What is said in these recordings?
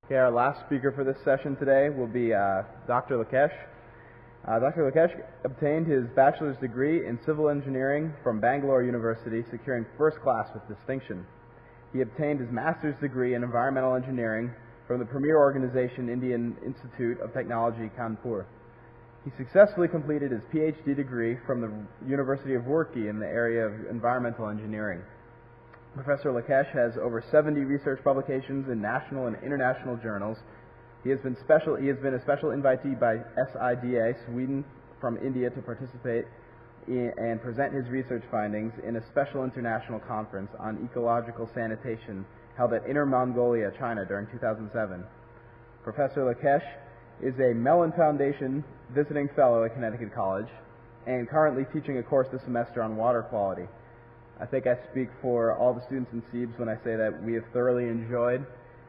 Okay, our last speaker for this session today will be Dr. Lokesh. Dr. Lokesh obtained his bachelor's degree in civil engineering from Bangalore University, securing first class with distinction. He obtained his master's degree in environmental engineering from the premier organization Indian Institute of Technology, Kanpur. He successfully completed his PhD degree from the University of Roorkee in the area of environmental engineering. Professor Lokesh has over 70 research publications in national and international journals. He has been a special invitee by SIDA, Sweden, from India to participate and present his research findings in a special international conference on ecological sanitation held at Inner Mongolia, China during 2007. Professor Lokesh is a Mellon Foundation visiting fellow at Connecticut College and currently teaching a course this semester on water quality. I think I speak for all the students in CEIBS when I say that we have thoroughly enjoyed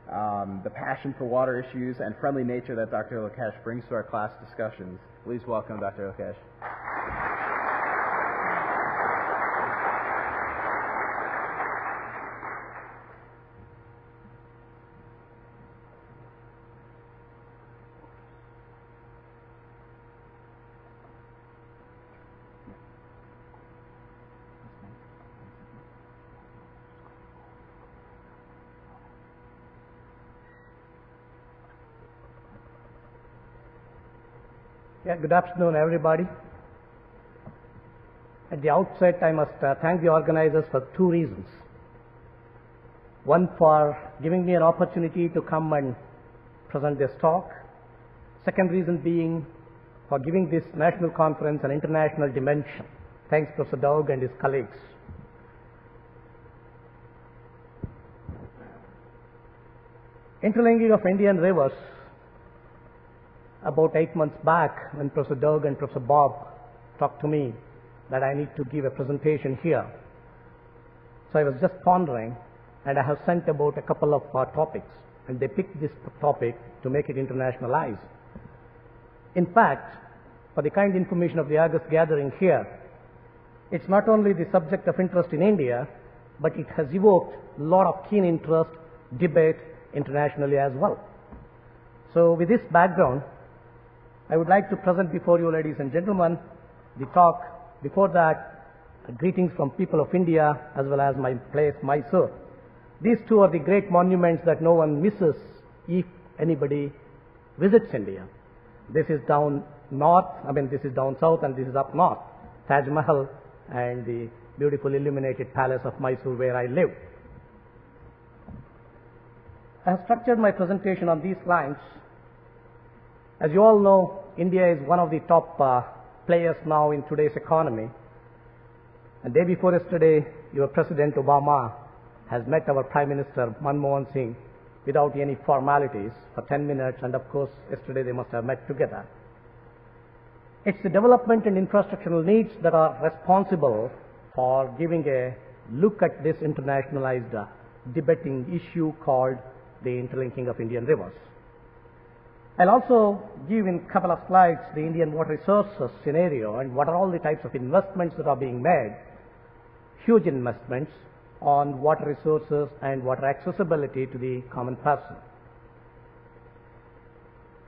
the passion for water issues and friendly nature that Dr. Lokesh brings to our class discussions. Please welcome Dr. Lokesh. Yeah, good afternoon, everybody. At the outset, I must thank the organizers for two reasons. One, for giving me an opportunity to come and present this talk. Second reason being for giving this national conference an international dimension. Thanks, Professor Doug and his colleagues. Interlinking of Indian rivers. About 8 months back, when Professor Doug and Professor Bob talked to me that I need to give a presentation here. So I was just pondering, and I have sent about a couple of topics, and they picked this topic to make it internationalized. In fact, for the kind information of the August gathering here, it's not only the subject of interest in India, but it has evoked a lot of keen interest, debate internationally as well. So with this background, I would like to present before you, ladies and gentlemen, the talk. Before that, greetings from people of India as well as my place, Mysore. These two are the great monuments that no one misses if anybody visits India. This is down north, this is down south, and this is up north. Taj Mahal and the beautiful illuminated palace of Mysore where I live. I have structured my presentation on these lines. As you all know, India is one of the top players now in today's economy. And day before yesterday, your President Obama has met our Prime Minister Manmohan Singh without any formalities for 10 minutes, and of course, yesterday they must have met together. It's the development and infrastructural needs that are responsible for giving a look at this internationalized debating issue called the interlinking of Indian rivers. I'll also give in a couple of slides the Indian water resources scenario and what are all the types of investments that are being made, huge investments on water resources and water accessibility to the common person.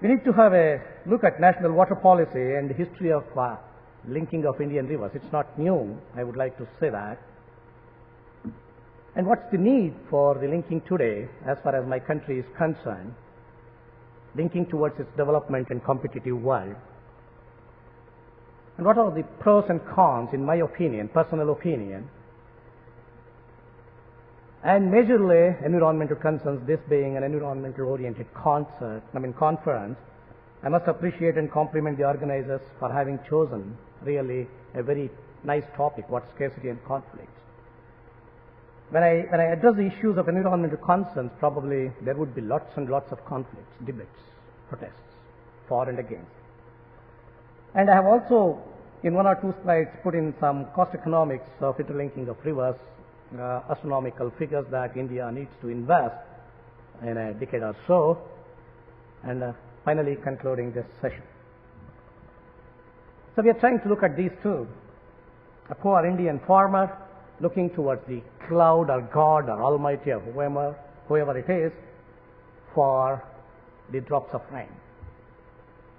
We need to have a look at national water policy and the history of linking of Indian rivers. It's not new, I would like to say that. And what's the need for the linking today as far as my country is concerned, linking towards its development and competitive world. And what are the pros and cons, in my opinion, personal opinion, and majorly environmental concerns, this being an environmental-oriented conference. I must appreciate and compliment the organizers for having chosen really a very nice topic, what scarcity and conflicts. When I address the issues of environmental concerns, probably there would be lots and lots of conflicts, debates, protests, for and against. And I have also, in one or two slides, put in some cost economics of interlinking of rivers, astronomical figures that India needs to invest in a decade or so, and finally concluding this session. So we are trying to look at these two. A poor Indian farmer looking towards the cloud or God or Almighty or whoever it is for the drops of rain.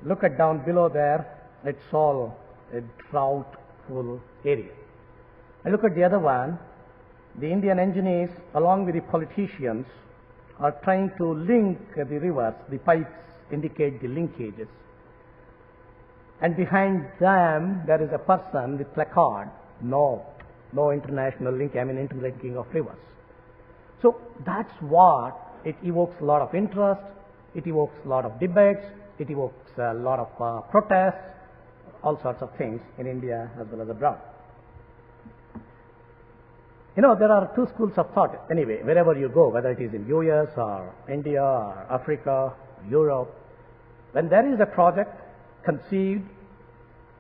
Look at down below there, it's all a drought-full area. And look at the other one, the Indian engineers along with the politicians are trying to link the rivers. The pipes indicate the linkages. And behind them there is a person with placard, no international link, interlinking of rivers. So that's what it evokes a lot of interest, it evokes a lot of debates, it evokes a lot of protests, all sorts of things in India as well as abroad. You know, there are two schools of thought anyway, wherever you go, whether it is in US or India or Africa, Europe. When there is a project conceived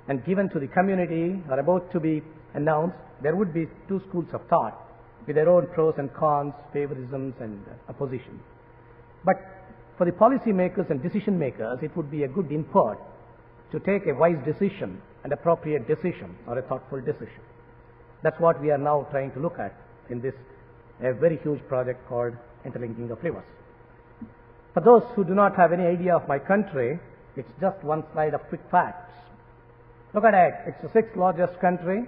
and given to the community or about to be announced, there would be two schools of thought with their own pros and cons, favorisms and opposition. But for the policy makers and decision makers, it would be a good input to take a wise decision, an appropriate decision or a thoughtful decision. That's what we are now trying to look at in this a very huge project called Interlinking of Rivers. For those who do not have any idea of my country, it's just one slide of quick facts. Look at it. It's the sixth largest country,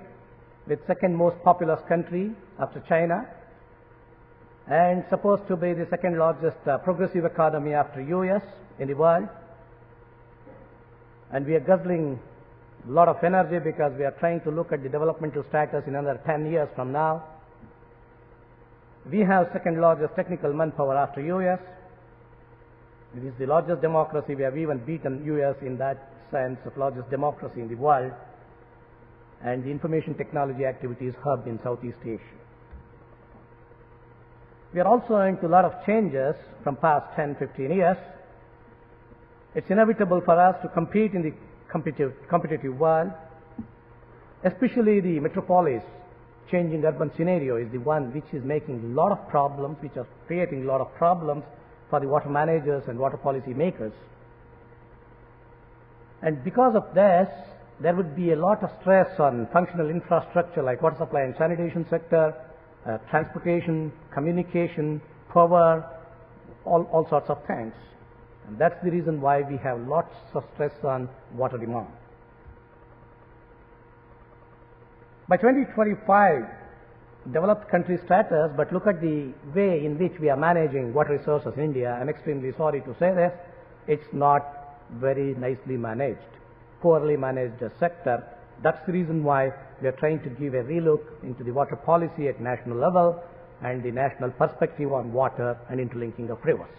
with second most populous country after China, and supposed to be the second largest progressive economy after US in the world. And we are guzzling a lot of energy because we are trying to look at the developmental status in another 10 years from now. We have second largest technical manpower after US. It is the largest democracy. We have even beaten US in that sense of largest democracy in the world. And the information technology activities hub in Southeast Asia. We are also into a lot of changes from past 10, 15 years. It's inevitable for us to compete in the competitive world, especially the metropolis changing urban scenario is the one which is making a lot of problems, which are creating a lot of problems for the water managers and water policy makers. And because of this, there would be a lot of stress on functional infrastructure like water supply and sanitation sector, transportation, communication, power, all sorts of things. And that's the reason why we have lots of stress on water demand. By 2025, developed country status, but look at the way in which we are managing water resources in India. I'm extremely sorry to say this. It's not very nicely managed, poorly managed sector. That's the reason why we are trying to give a relook into the water policy at national level and the national perspective on water and interlinking of rivers.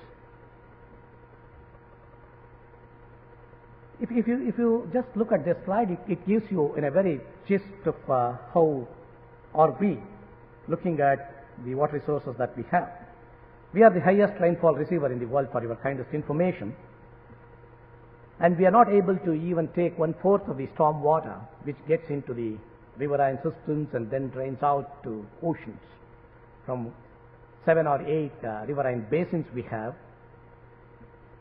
If you just look at this slide, it gives you in a very gist of how are we looking at the water resources that we have. We are the highest rainfall receiver in the world for your kindest information, and we are not able to even take 1/4 of the storm water which gets into the riverine systems and then drains out to oceans. From 7 or 8 riverine basins we have,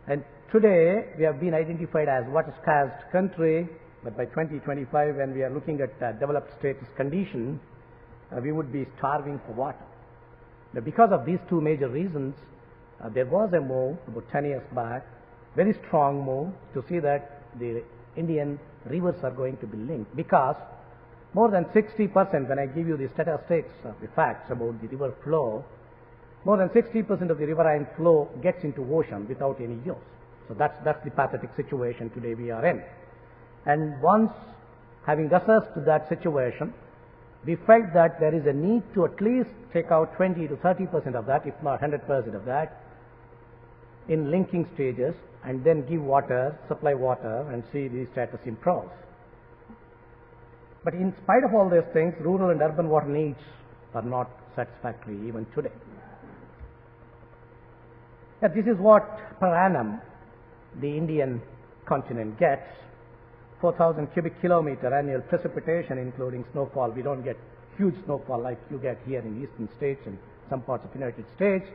and today we have been identified as water-scarce country, but by 2025 when we are looking at developed status condition, we would be starving for water. Now, because of these two major reasons, there was a move about 10 years back, very strong move to see that the Indian rivers are going to be linked, because more than 60%, when I give you the statistics, the facts about the river flow, more than 60% of the riverine flow gets into ocean without any use. So that's the pathetic situation today we are in. And once having assessed that situation, we felt that there is a need to at least take out 20 to 30% of that, if not 100% of that, in linking stages, and then give water, supply water, and see the status improves. But in spite of all these things, rural and urban water needs are not satisfactory even today. Yeah, this is what per annum the Indian continent gets. 4,000 cubic kilometer annual precipitation, including snowfall. We don't get huge snowfall like you get here in the eastern states and some parts of the United States.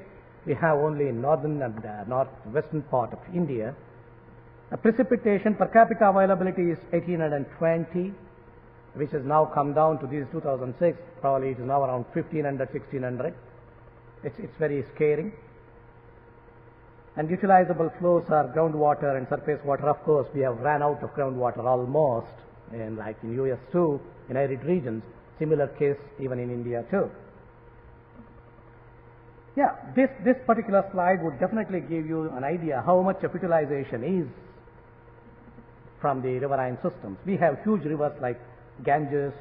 We have only in northern and northwestern part of India. Precipitation per capita availability is 1,820, which has now come down to this 2006. Probably it is now around 1,500, 1,600. It's very scary. And utilizable flows are groundwater and surface water. Of course, we have ran out of groundwater almost, and like in US too, in arid regions. Similar case even in India too. Yeah, this particular slide would definitely give you an idea how much of utilization is from the riverine systems. We have huge rivers like Ganges,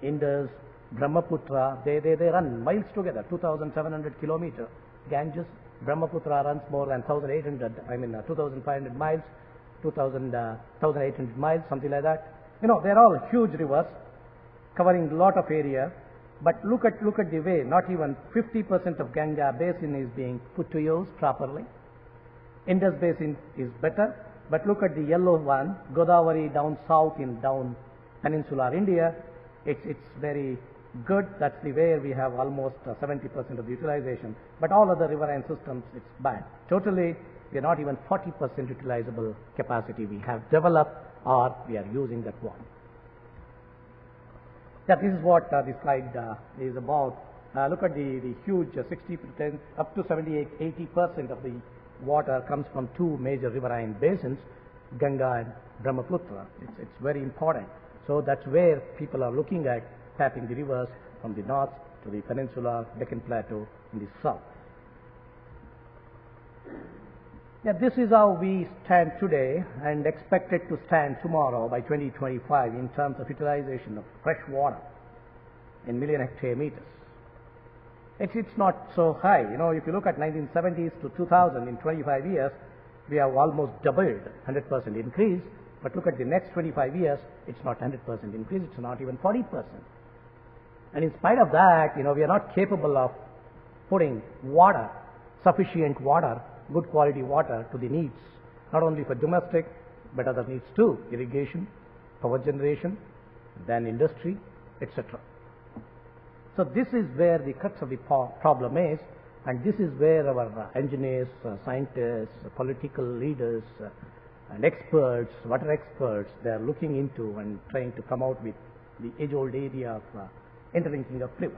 Indus, Brahmaputra. They run miles together, 2,700 kilometers. Ganges, Brahmaputra runs more than 2,500 miles, 1,800 miles, something like that. You know, they're all huge rivers covering a lot of area. But look at the way not even 50% of Ganga basin is being put to use properly. Indus basin is better, but look at the yellow one, Godavari down south in down peninsular India. It's very good. That's the way we have almost 70% of the utilization. But all other riverine systems, it's bad. Totally, we are not even 40% utilizable capacity we have developed, or we are using that one. Yeah, this is what this slide is about. Look at the huge 60%, up to 78-80% of the water comes from two major riverine basins, Ganga and Brahmaputra. It's very important. So that's where people are looking at tapping the rivers from the north to the peninsula, Deccan Plateau in the south. Yeah, this is how we stand today and expected to stand tomorrow by 2025 in terms of utilization of fresh water in million hectare meters. It's not so high. You know, if you look at 1970s to 2000, in 25 years, we have almost doubled, 100% increase. But look at the next 25 years, it's not 100% increase, it's not even 40%. And in spite of that, you know, we are not capable of putting water, sufficient water, good quality water to the needs, not only for domestic, but other needs too, irrigation, power generation, then industry, etc. So this is where the crux of the problem is, and this is where our engineers, scientists, political leaders, and experts, water experts, they are looking into and trying to come out with the age-old idea of interlinking of rivers.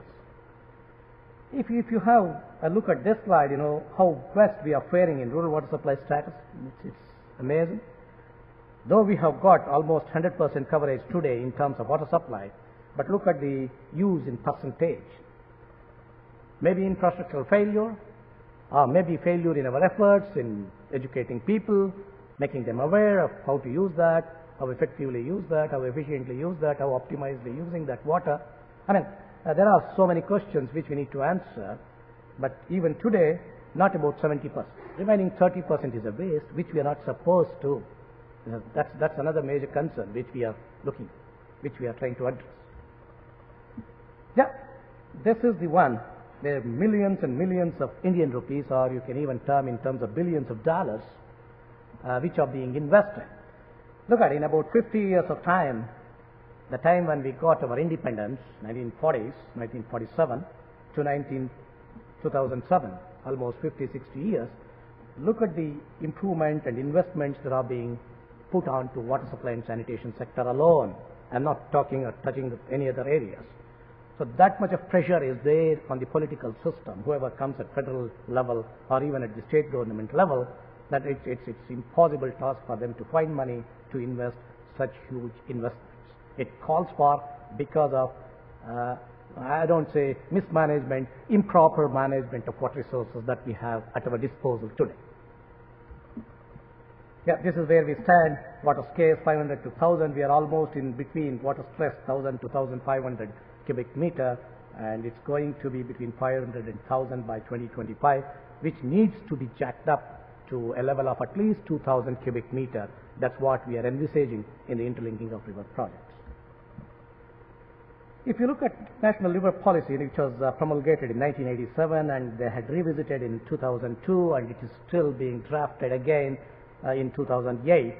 If you have a look at this slide, you know how best we are faring in rural water supply status. It's amazing. Though we have got almost 100% coverage today in terms of water supply, but look at the use in percentage. Maybe infrastructural failure, or maybe failure in our efforts in educating people, making them aware of how to use that, how effectively use that, how efficiently use that, how optimizedly using that water. I mean, there are so many questions which we need to answer, but even today, not about 70%. Remaining 30% is a waste, which we are not supposed to. That's another major concern which we are looking, which we are trying to address. Yeah, this is the one where millions and millions of Indian rupees, or you can even term in terms of billions of dollars, which are being invested. Look at it, in about 50 years of time, the time when we got our independence, 1940s, 1947 to 2007, almost 50, 60 years, look at the improvement and investments that are being put on to water supply and sanitation sector alone. I'm not talking or touching any other areas. So that much of pressure is there on the political system, whoever comes at federal level or even at the state government level, that it's impossible task for them to find money to invest such huge investments. It calls for, because of, I don't say mismanagement, improper management of water resources that we have at our disposal today. Yeah, this is where we stand. Water scarce 500 to 1000. We are almost in between water stress 1000 to 1500 cubic meter, and it's going to be between 500 and 1000 by 2025, which needs to be jacked up to a level of at least 2000 cubic meter. That's what we are envisaging in the interlinking of river projects. If you look at National River Policy, which was promulgated in 1987, and they had revisited in 2002, and it is still being drafted again in 2008,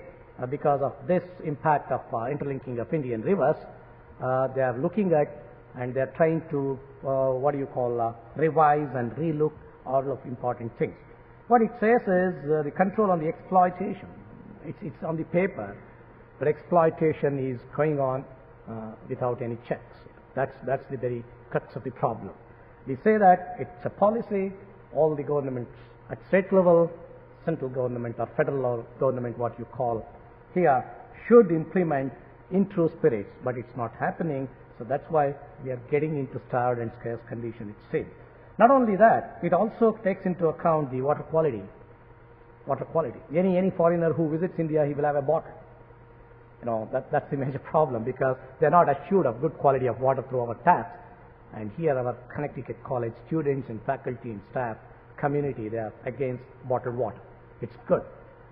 because of this impact of interlinking of Indian rivers, they are looking at and they are trying to, revise and relook all of important things. What it says is the control on the exploitation. It's on the paper, but exploitation is going on without any checks. That's the very crux of the problem. We say that it's a policy, all the governments at state level, central government or federal or government, what you call here, should implement in true spirits, but it's not happening. So that's why we are getting into starved and scarce condition, it seems. Not only that, it also takes into account the water quality. Water quality. Any foreigner who visits India, he will have a bottle. That's the major problem, because they're not assured of good quality of water through our taps. And here our Connecticut College students and faculty and staff, community, they are against bottled water. It's good.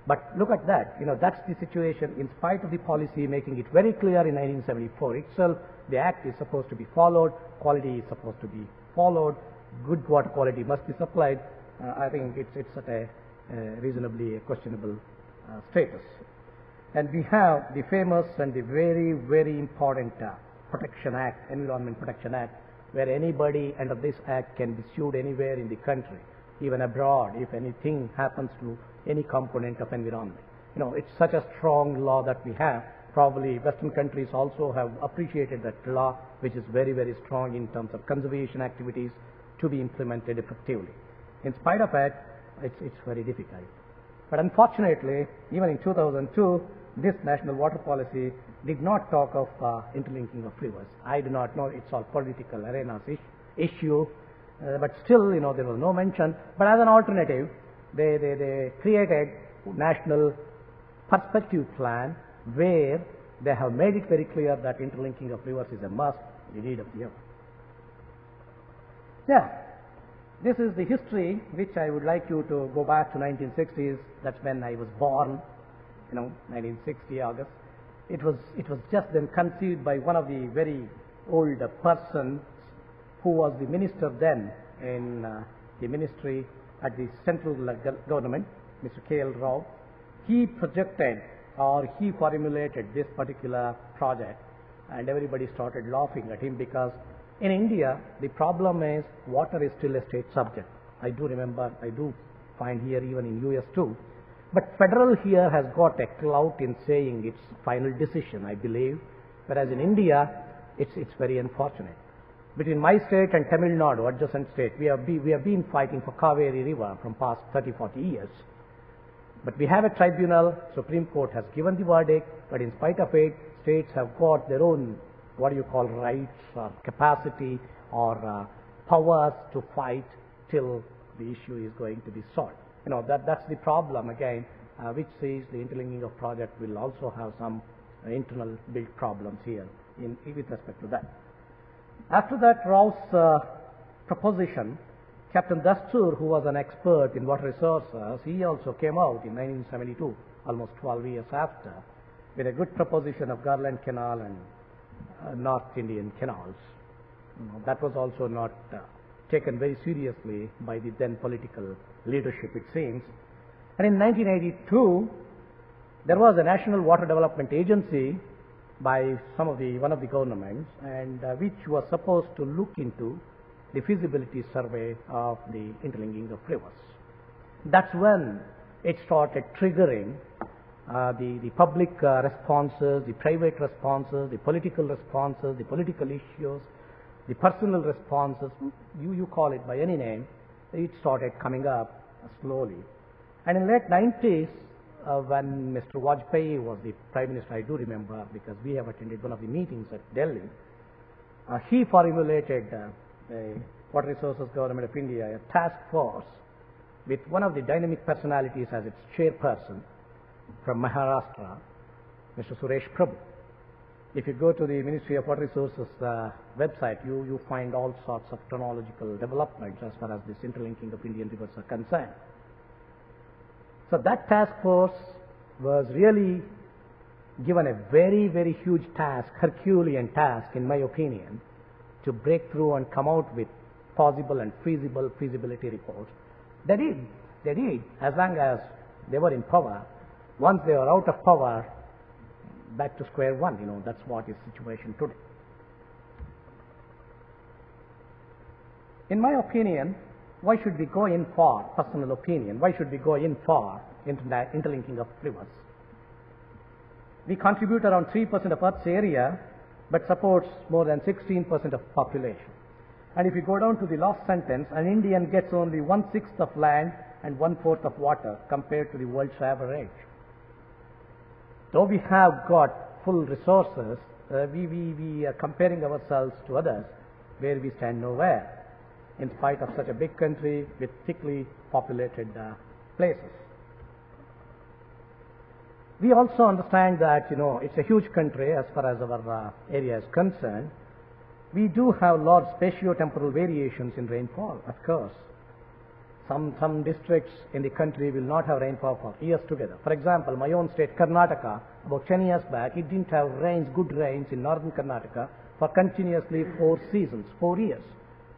But look at that, that's the situation. In spite of the policy making it very clear in 1974 itself, the act is supposed to be followed, quality is supposed to be followed, good water quality must be supplied. I think it's at a reasonably questionable status. And we have the famous and the very, very important Protection Act, Environment Protection Act, where anybody under this act can be sued anywhere in the country, even abroad, if anything happens to any component of environment. It's such a strong law that we have. Probably Western countries also have appreciated that law, which is very, very strong in terms of conservation activities to be implemented effectively. In spite of it, it's very difficult. But unfortunately, even in 2002, this national water policy did not talk of interlinking of rivers. I do not know, it's all political arenas issue, but still, there was no mention. But as an alternative, they created national perspective plan where they have made it very clear that interlinking of rivers is a must, the need of the hour. Yeah, this is the history which I would like you to go back to 1960s. That's when I was born, 1960 August. It was just then conceived by one of the very old persons who was the minister then in the ministry at the central government, Mr. K.L. Rao. He projected or he formulated this particular project, and everybody started laughing at him, because in India the problem is water is still a state subject. I do find here even in US too. But federal here has got a clout in saying its final decision, I believe, whereas in India it's very unfortunate. Between my state and Tamil Nadu, adjacent state, we have been fighting for Kaggere river from past 30-40 years. But we have a tribunal, Supreme Court has given the verdict, but in spite of it, states have got their own, rights or capacity or powers to fight till the issue is going to be solved. That's the problem again, which says the interlinking of project will also have some internal built problems here with respect to that. After that, Rao's proposition, Captain Dastur, who was an expert in water resources, he also came out in 1972, almost 12 years after, with a good proposition of Garland Canal and North Indian canals. That was also not taken very seriously by the then political leadership, it seems. And in 1982, there was a National Water Development Agency by one of the governments, and which was supposed to look into the feasibility survey of the interlinking of rivers. That's when it started triggering the public responses, the private responses, the political responses, the political issues, the personal responses, you call it by any name. It started coming up slowly. And in late 90s, when Mr. Vajpayee was the Prime Minister, I do remember because we have attended one of the meetings at Delhi, he formulated a Water Resources Government of India, a task force with one of the dynamic personalities as its chairperson from Maharashtra, Mr. Suresh Prabhu. If you go to the Ministry of Water Resources website, you find all sorts of chronological developments as far as this interlinking of Indian rivers are concerned. So that task force was really given a very, very huge task, Herculean task in my opinion, to break through and come out with possible and feasible feasibility reports. They did, as long as they were in power. Once they were out of power, back to square one, that's what is the situation today. In my opinion, why should we go in for, personal opinion, why should we go in for interlinking of rivers? We contribute around 3% of Earth's area, but supports more than 16% of population. And if you go down to the last sentence, an Indian gets only 1/6 of land and 1/4 of water compared to the world's average. Though we have got full resources, we are comparing ourselves to others where we stand nowhere, in spite of such a big country with thickly populated places. We also understand that, it's a huge country as far as our area is concerned. We do have large spatio-temporal variations in rainfall, of course. Some districts in the country will not have rainfall for years together. For example, my own state, Karnataka, about 10 years back, it didn't have good rains in northern Karnataka for continuously 4 seasons, 4 years.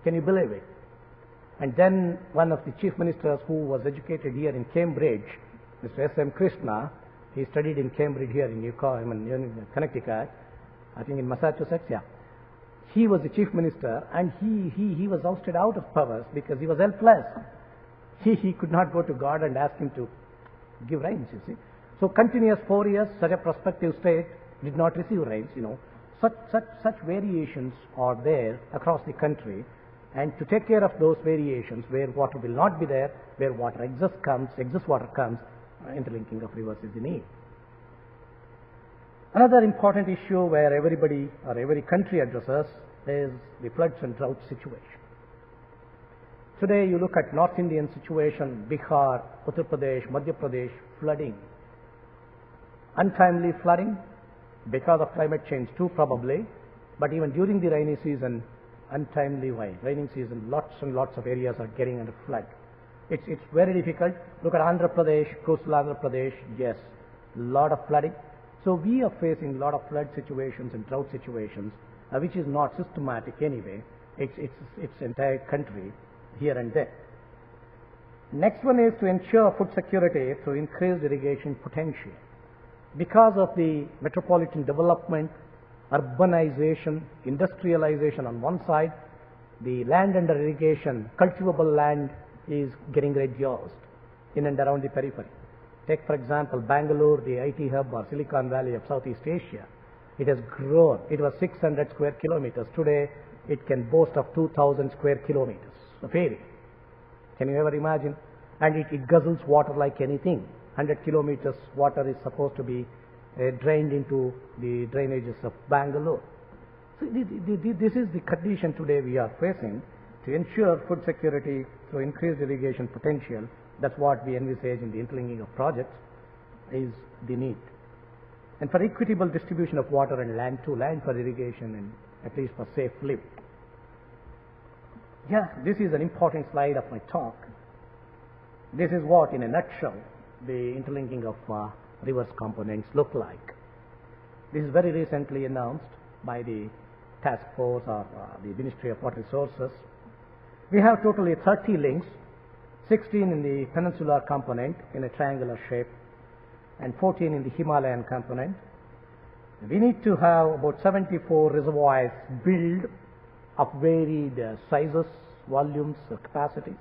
Can you believe it? And then one of the chief ministers who was educated here in Cambridge, Mr. S.M. Krishna, he studied in Cambridge here in Connecticut, I think in Massachusetts, yeah. He was the chief minister, and he was ousted out of powers because he was helpless. He could not go to God and ask him to give rains, you see. So continuous 4 years, such a prospective state did not receive rains, Such variations are there across the country, and to take care of those variations where water will not be there, where water excess water comes, interlinking of rivers is the need. Another important issue where everybody or every country addresses is the floods and drought situation. Today you look at North Indian situation, Bihar, Uttar Pradesh, Madhya Pradesh, flooding. Untimely flooding because of climate change too probably, but even during the rainy season, untimely why? Raining season, lots and lots of areas are getting under flood. It's very difficult. Look at Andhra Pradesh, coastal Andhra Pradesh, yes, lot of flooding. So we are facing a lot of flood situations and drought situations, which is not systematic anyway. It's entire country here and there. Next one is to ensure food security through increased irrigation potential. Because of the metropolitan development, urbanization, industrialization on one side, the land under irrigation, cultivable land is getting reduced in and around the periphery. Take for example Bangalore, the IT hub or Silicon Valley of Southeast Asia. It has grown. It was 600 square kilometers. Today it can boast of 2,000 square kilometers of area. Can you ever imagine? And it guzzles water like anything. 100 kilometers water is supposed to be drained into the drainages of Bangalore. So this is the condition today we are facing to ensure food security through increased irrigation potential. That's what we envisage in the interlinking of projects is the need. And for equitable distribution of water and land to land for irrigation and at least for safe living. Yeah, this is an important slide of my talk. This is what, in a nutshell, the interlinking of rivers components look like. This is very recently announced by the task force or the Ministry of Water Resources. We have totally 30 links, 16 in the peninsular component in a triangular shape and 14 in the Himalayan component. We need to have about 74 reservoirs built of varied sizes, volumes, or capacities.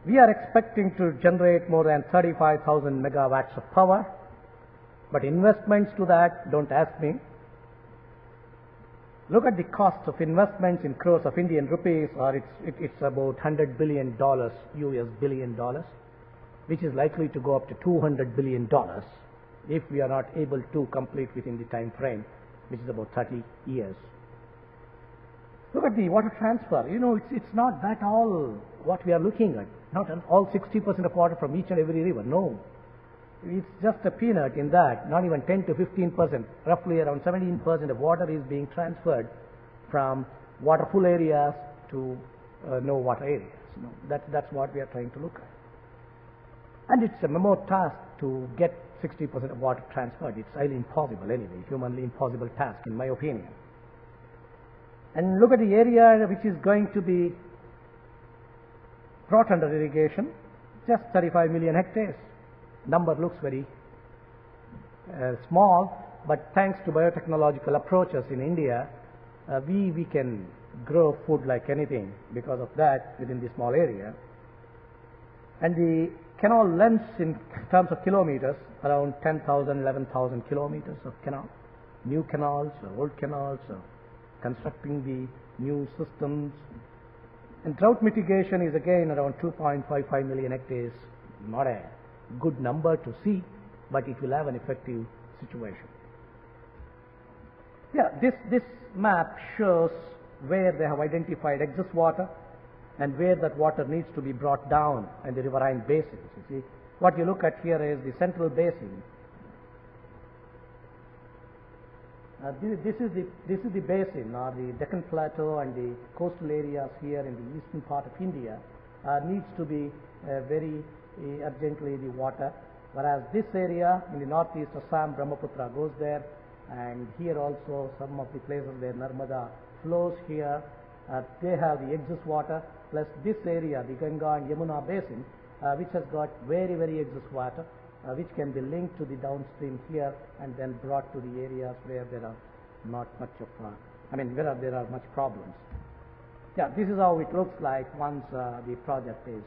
We are expecting to generate more than 35,000 megawatts of power, but investments to that, don't ask me. Look at the cost of investments in crores of Indian rupees, or it's about $100 billion, US billion dollars, which is likely to go up to $200 billion if we are not able to complete within the time frame, which is about 30 years. Look at the water transfer. It's not that all what we are looking at. Not all 60% of water from each and every river. No. It's just a peanut in that. Not even 10 to 15%. Roughly around 17% of water is being transferred from waterful areas to no water areas. That's what we are trying to look at. And it's a mammoth task to get 60% of water transferred. It's highly impossible anyway. Humanly impossible task in my opinion. And look at the area which is going to be brought under irrigation, just 35 million hectares. Number looks very small, but thanks to biotechnological approaches in India, we can grow food like anything because of that within the small area. And the canal lengths in terms of kilometers, around 10,000, 11,000 kilometers of canal. New canals, or old canals, or constructing the new systems. And drought mitigation is again around 2.55 million hectares. Not a good number to see, but it will have an effective situation. Yeah, this map shows where they have identified excess water and where that water needs to be brought down in the riverine basins. You see, what you look at here is the central basin. This is the basin, or the Deccan Plateau and the coastal areas here in the eastern part of India needs to be very urgently the water, whereas this area in the northeast Assam, Brahmaputra goes there, and here also some of the places where Narmada flows here, they have the excess water, plus this area, the Ganga and Yamuna basin, which has got very, very excess water, which can be linked to the downstream here and then brought to the areas where there are not much of, where there are much problems. Yeah, this is how it looks like once the project is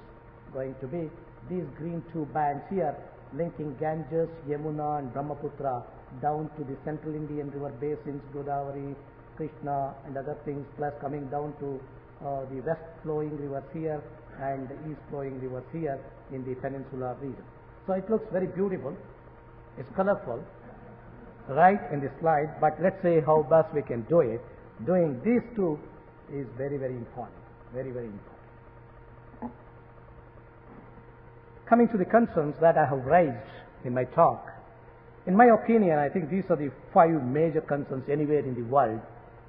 going to be. These green two bands here linking Ganges, Yamuna and Brahmaputra down to the central Indian river basins, Godavari, Krishna and other things, plus coming down to the west flowing rivers here and the east flowing rivers here in the peninsular region. So it looks very beautiful, it's colorful, right in the slide, but let's say how best we can do it. Doing these two is very, very important, very, very important. Coming to the concerns that I have raised in my talk, in my opinion, I think these are the 5 major concerns anywhere in the world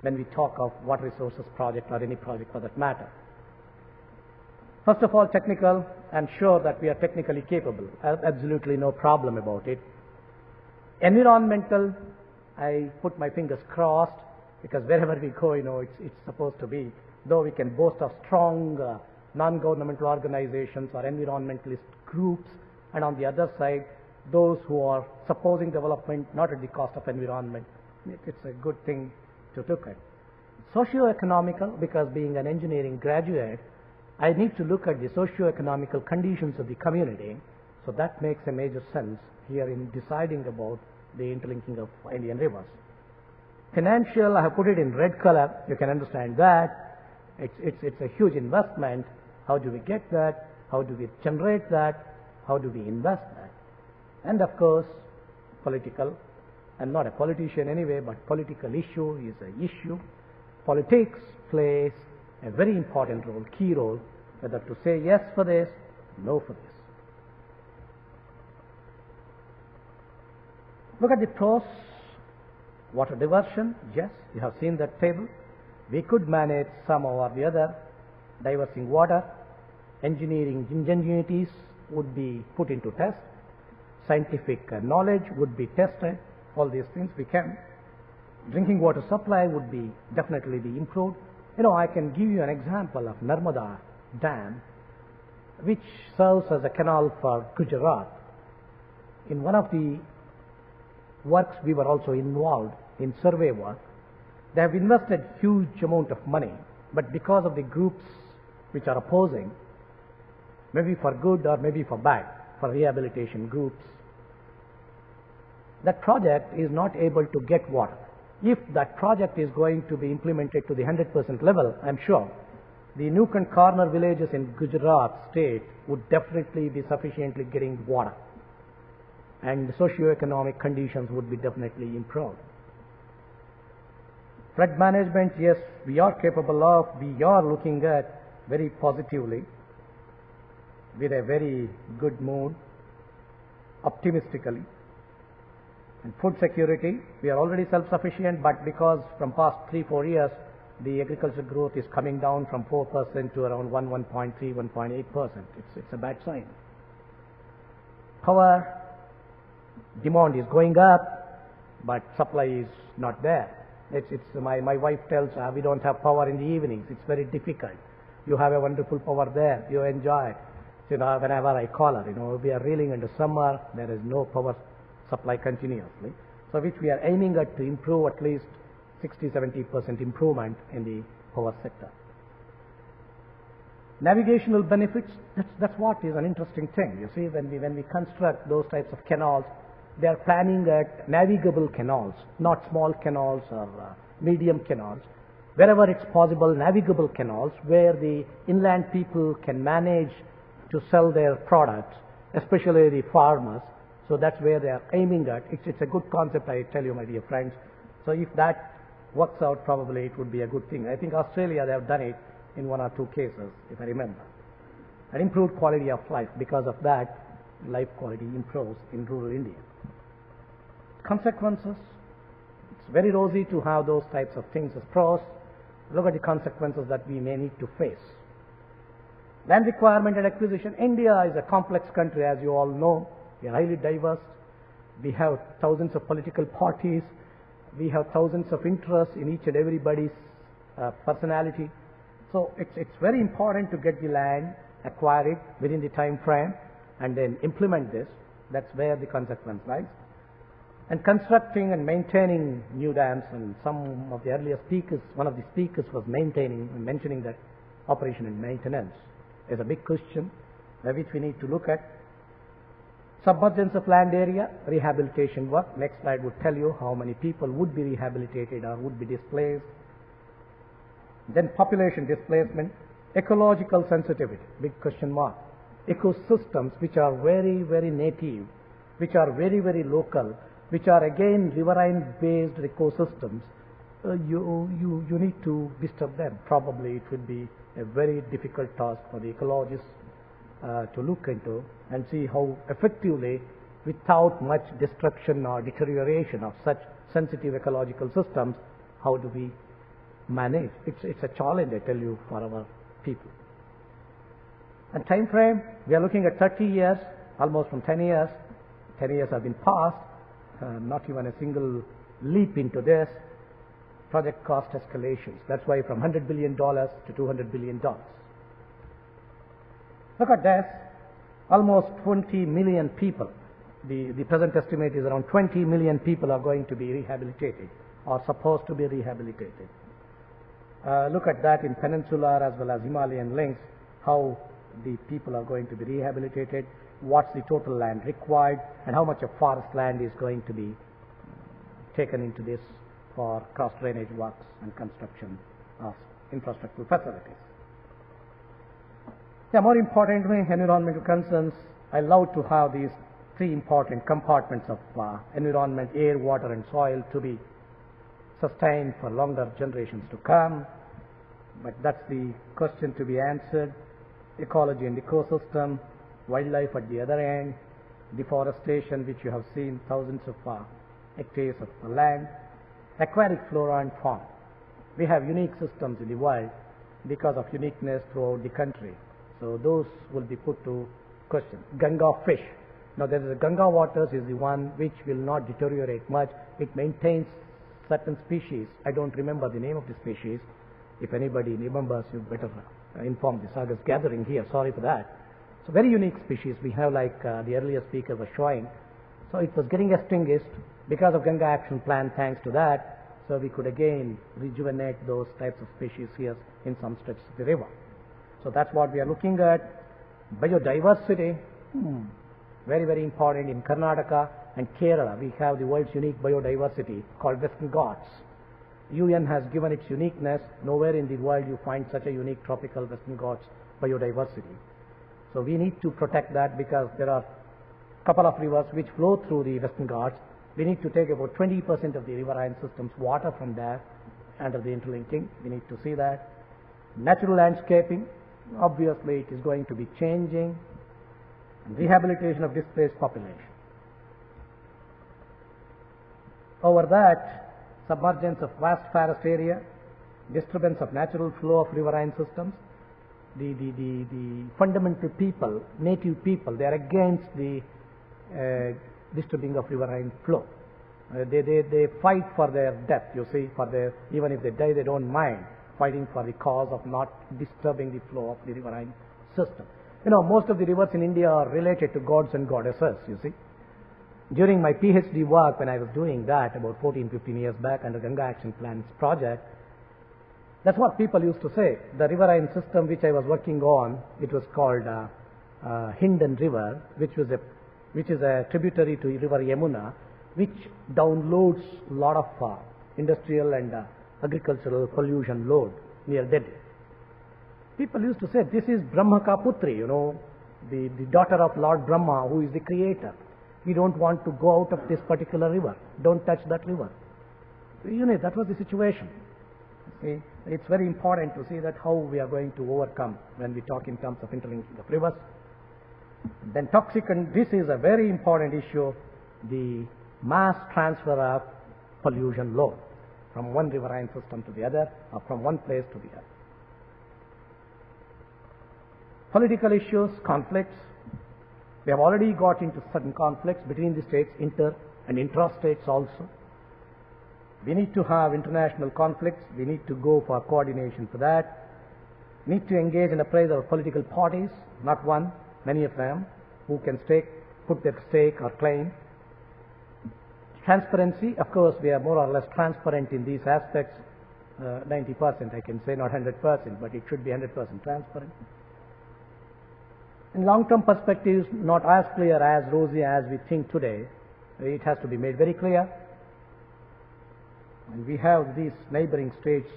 when we talk of water resources project or any project for that matter. First of all, technical. I'm sure that we are technically capable. Absolutely no problem about it. Environmental, I put my fingers crossed, because wherever we go, it's supposed to be. Though we can boast of strong non-governmental organizations or environmentalist groups, and on the other side, those who are supposing development not at the cost of environment. It's a good thing to look at. Socio-economical, because being an engineering graduate, I need to look at the socio-economical conditions of the community, so that makes a major sense here in deciding about the interlinking of Indian rivers. Financial, I have put it in red color, you can understand that. It's a huge investment. How do we get that? How do we generate that? How do we invest that? And of course, political. I'm not a politician anyway, but political issue is an issue. Politics plays a very important role, key role, whether to say yes for this, no for this. Look at the pros. Water diversion, yes, you have seen that table. We could manage some or the other. Diversing water, engineering ingenuities would be put into test. Scientific knowledge would be tested. All these things we can. Drinking water supply would be definitely be improved. I can give you an example of Narmada Dam, which serves as a canal for Gujarat. In one of the works we were also involved in survey work. They have invested huge amount of money, but because of the groups which are opposing, maybe for good or maybe for bad, for rehabilitation groups, that project is not able to get water. If that project is going to be implemented to the 100% level, I'm sure the nook and corner villages in Gujarat state would definitely be sufficiently getting water, and the socio-economic conditions would be definitely improved. Flood management, yes, we are capable of, we are looking at very positively, with a very good mood, optimistically. And food security, we are already self-sufficient, but because from past 3-4 years, the agriculture growth is coming down from 4% to around 1.3, 1.8%. It's a bad sign. Power demand is going up, but supply is not there. My wife tells we don't have power in the evenings. It's very difficult. You have a wonderful power there. You enjoy. Whenever I call her, we are reeling into summer. There is no power supply continuously. So which we are aiming at to improve at least 60-70% improvement in the power sector. Navigational benefits, that's what is an interesting thing. You see, when we construct those types of canals, they are planning at navigable canals, not small canals or medium canals. wherever it's possible, navigable canals where the inland people can manage to sell their products, especially the farmers. So that's where they are aiming at. It's a good concept, I tell you, my dear friends. So if that works out, probably it would be a good thing. I think Australia, they have done it in 1 or 2 cases, if I remember. And improved quality of life. Because of that, life quality improves in rural India. Consequences. It's very rosy to have those types of things as pros. Look at the consequences that we may need to face. Land requirement and acquisition. India is a complex country, as you all know. We are highly diverse. We have thousands of political parties. We have thousands of interests in each and everybody's personality. So it's very important to get the land, acquire it within the time frame, and then implement this. That's where the consequence lies. And constructing and maintaining new dams, and some of the earlier speakers, one of the speakers was mentioning that operation and maintenance is a big question which we need to look at. Submergence of land area, rehabilitation work. Next slide would tell you how many people would be rehabilitated or would be displaced. Then population displacement, ecological sensitivity, big question mark. Ecosystems which are very, very native, which are very, very local, which are again riverine-based ecosystems, you need to disturb them. Probably it would be a very difficult task for the ecologists to look into and see how effectively, without much destruction or deterioration of such sensitive ecological systems, how do we manage? It's a challenge, I tell you, for our people. And time frame, we are looking at 30 years, almost from 10 years. 10 years have been passed, not even a single leap into this. Project cost escalations. That's why from $100 billion to $200 billion. Look at this, almost 20 million people. The present estimate is around 20 million people are going to be rehabilitated or supposed to be rehabilitated. Look at that in peninsular as well as Himalayan links, how the people are going to be rehabilitated, what's the total land required, and how much of forest land is going to be taken into this for cross drainage works and construction of infrastructural facilities. Yeah, more importantly, environmental concerns. I love to have these 3 important compartments of environment, air, water, and soil to be sustained for longer generations to come. But that's the question to be answered. Ecology and ecosystem, wildlife at the other end, deforestation, which you have seen, thousands of hectares of land, aquatic flora and fauna. We have unique systems in the world because of uniqueness throughout the country. So those will be put to question. Ganga fish. Now there is a Ganga waters is the one which will not deteriorate much. It maintains certain species. I don't remember the name of the species. If anybody remembers, you better inform the Sagas gathering here. Sorry for that. So very unique species we have, like the earlier speaker was showing. So it was getting extinguished because of Ganga Action Plan. Thanks to that, so we could again rejuvenate those types of species here in some stretches of the river. So that's what we are looking at. Biodiversity, very, very important. In Karnataka and Kerala, we have the world's unique biodiversity called Western Ghats. UN has given its uniqueness. Nowhere in the world you find such a unique tropical Western Ghats biodiversity. So we need to protect that because there are a couple of rivers which flow through the Western Ghats. We need to take about 20% of the riverine system's water from there under the interlinking. We need to see that. Natural landscaping, obviously it is going to be changing. And rehabilitation of displaced population. Over that, submergence of vast forest area, disturbance of natural flow of riverine systems. The fundamental people, native people, they are against the disturbing of riverine flow. They fight for their death, you see, for their, even if they die, they don't mind fighting for the cause of not disturbing the flow of the riverine system. You know, most of the rivers in India are related to gods and goddesses, you see. During my PhD work, when I was doing that about 14, 15 years back under Ganga Action Plan's project, that's what people used to say. The riverine system which I was working on, it was called Hindan River, which is a tributary to river Yamuna, which downloads a lot of industrial and agricultural pollution load near Delhi. People used to say, this is Brahma ka putri, the daughter of Lord Brahma, who is the creator. We don't want to go out of this particular river. Don't touch that river. That was the situation. See, it's very important to see that how we are going to overcome when we talk in terms of interlinking of rivers. Then toxic, and this is a very important issue, the mass transfer of pollution load from one riverine system to the other, or from one place to the other. Political issues, conflicts. We have already got into certain conflicts between the states, inter and intra-states also. We need to have international conflicts. We need to go for coordination for that. We need to engage in appraisal of political parties, not one, many of them, who can put their stake or claim. Transparency, of course, we are more or less transparent in these aspects. 90% I can say, not 100%, but it should be 100% transparent. In long-term perspectives, not as clear, as rosy as we think today. It has to be made very clear. And we have these neighboring states,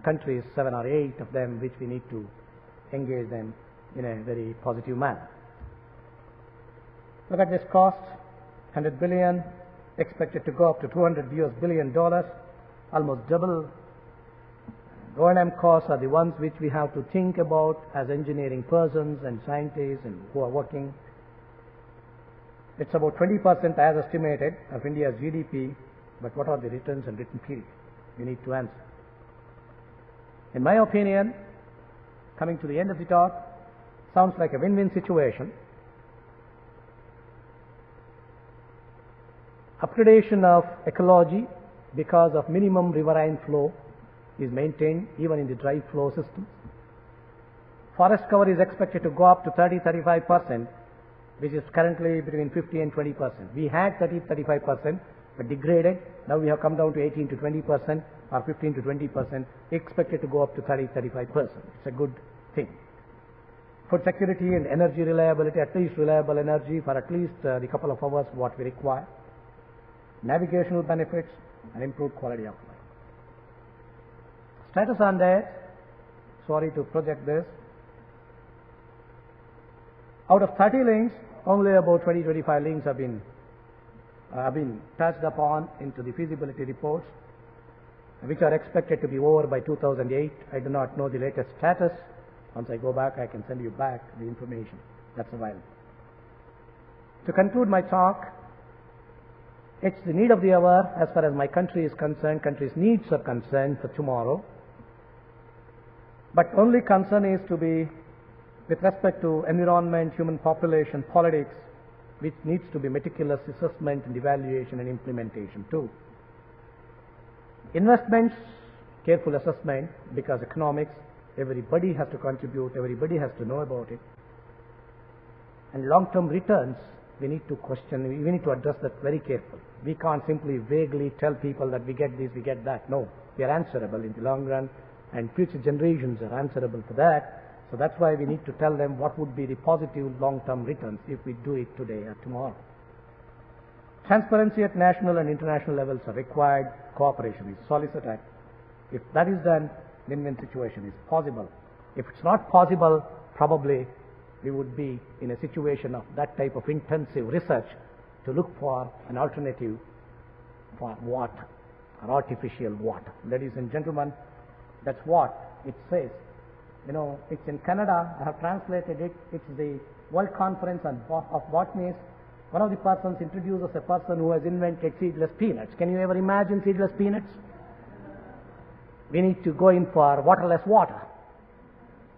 countries, 7 or 8 of them, which we need to engage them in a very positive manner. Look at this cost, 100 billion, expected to go up to $200 billion, almost double. O&M costs are the ones which we have to think about as engineering persons and scientists and who are working. It's about 20% as estimated of India's GDP, but what are the returns and return period? We need to answer. In my opinion, coming to the end of the talk, sounds like a win-win situation. Upgradation of ecology because of minimum riverine flow is maintained even in the dry flow systems. Forest cover is expected to go up to 30-35%, which is currently between 50 and 20%. We had 30-35%, but degraded. Now we have come down to 18-20% or 15-20%, expected to go up to 30-35%. It's a good thing. Food security and energy reliability, at least reliable energy for at least the couple of hours what we require. Navigational benefits and improved quality of life. Status on that, sorry to project this. Out of 30 links, only about 20-25 links have been touched upon into the feasibility reports, which are expected to be over by 2008. I do not know the latest status. Once I go back, I can send you back the information that's available. To conclude my talk, it's the need of the hour as far as my country is concerned, country's needs are concerned for tomorrow. But only concern is to be with respect to environment, human population, politics, which needs to be meticulous assessment and evaluation and implementation too. Investments, careful assessment, because economics, everybody has to contribute, everybody has to know about it. And long-term returns, we need to question, we need to address that very carefully. We can't simply vaguely tell people that we get this, we get that. No, we are answerable in the long run, and future generations are answerable for that. So that's why we need to tell them what would be the positive long-term returns if we do it today or tomorrow. Transparency at national and international levels are required. Cooperation is solicited. If that is done, win-win situation is possible. If it's not possible, probably we would be in a situation of that type of intensive research to look for an alternative for water, or artificial water. Ladies and gentlemen, that's what it says. It's in Canada. I have translated it. It's the World Conference of Botanists. One of the persons introduces a person who has invented seedless peanuts. Can you ever imagine seedless peanuts? We need to go in for waterless water.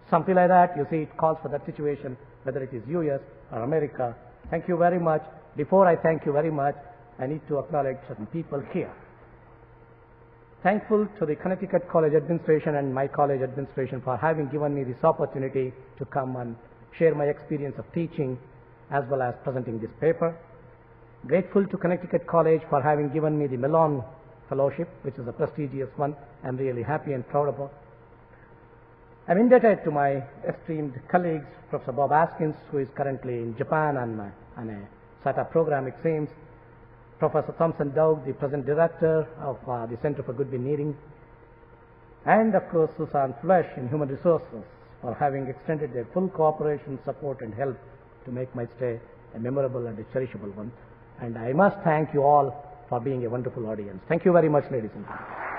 Something like that. You see, it calls for that situation, whether it is US or America. Thank you very much. Before I thank you very much, I need to acknowledge certain people here. Thankful to the Connecticut College Administration and my college administration for having given me this opportunity to come and share my experience of teaching as well as presenting this paper. Grateful to Connecticut College for having given me the Mellon Fellowship, which is a prestigious one. I'm really happy and proud about. I'm indebted to my esteemed colleagues, Professor Bob Askins, who is currently in Japan on a SATA program, it seems. Professor Thompson Dowd, the present director of the Center for Goodwin-niering. and of course Susan Flesh in Human Resources for having extended their full cooperation, support and help to make my stay a memorable and a cherishable one. And I must thank you all for being a wonderful audience. Thank you very much, ladies and gentlemen.